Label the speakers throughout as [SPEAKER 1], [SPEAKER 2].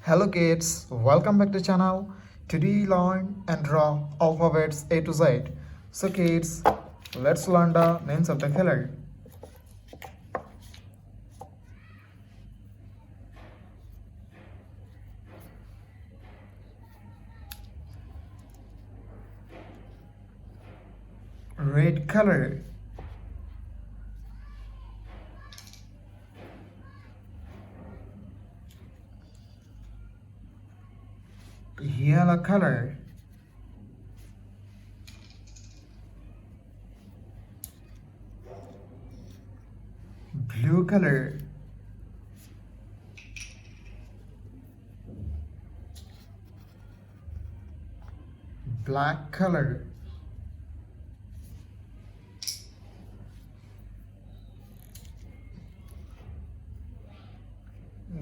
[SPEAKER 1] Hello kids, welcome back to channel. Today learn and draw alphabets A to Z. So kids, let's learn the names of the color. Red color. Yellow color. Blue color. Black color.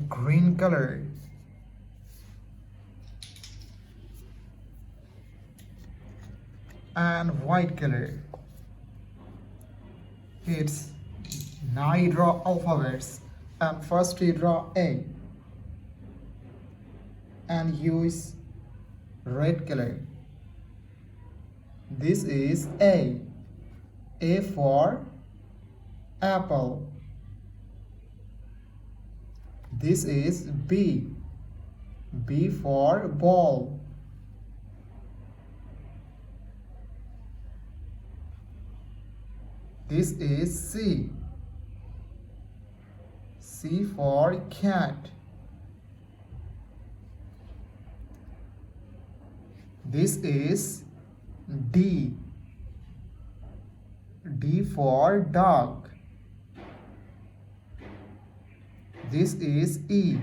[SPEAKER 1] Green color. And white color. It's now you draw alphabets, and first you draw A and use red color. This is A for apple. This is B for ball. This is C for cat. This is D for dog. This is E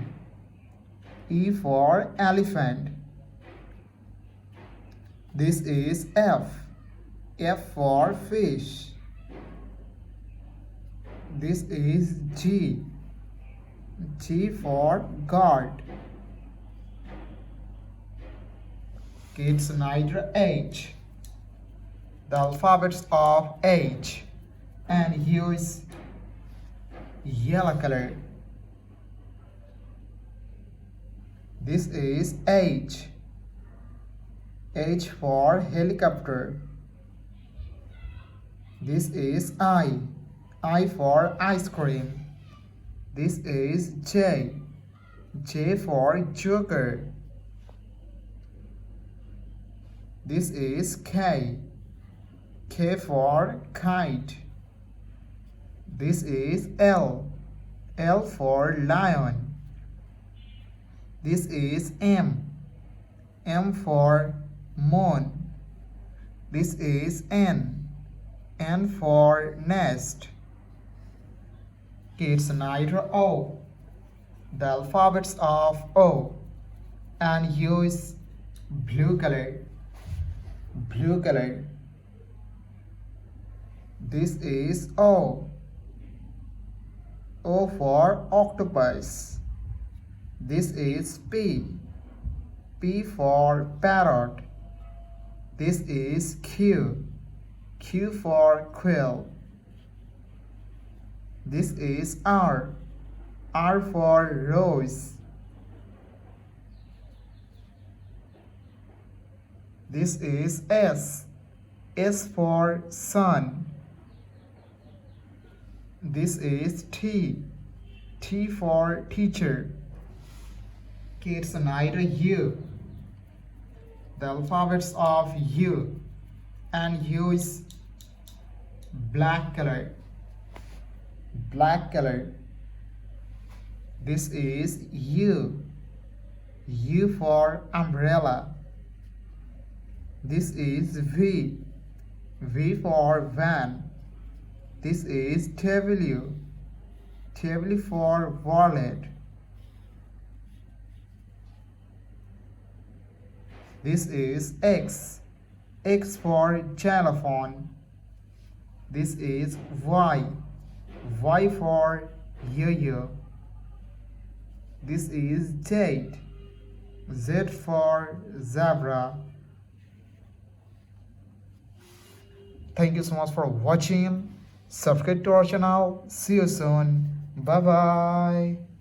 [SPEAKER 1] for elephant. This is F for fish. This is G for guard. Kids, neither H. The alphabets of H and use yellow color. This is H for helicopter. This is I for ice cream. This is J for joker. This is K for kite. This is L for lion. This is M for moon. This is N for nest. Kids, neither O. The alphabets of O and use blue color. Blue color. This is O for octopus. This is P for parrot. This is Q for quill. This is R for rose. This is S for sun. This is T for teacher. Kids, neither U. The alphabets of U and use black color. Black color. This is U for umbrella. This is V for van. This is W for wallet. This is X for xylophone. This is Y for yo-yo. This is Z for zebra. Thank you so much for watching. Subscribe to our channel. See you soon. Bye bye.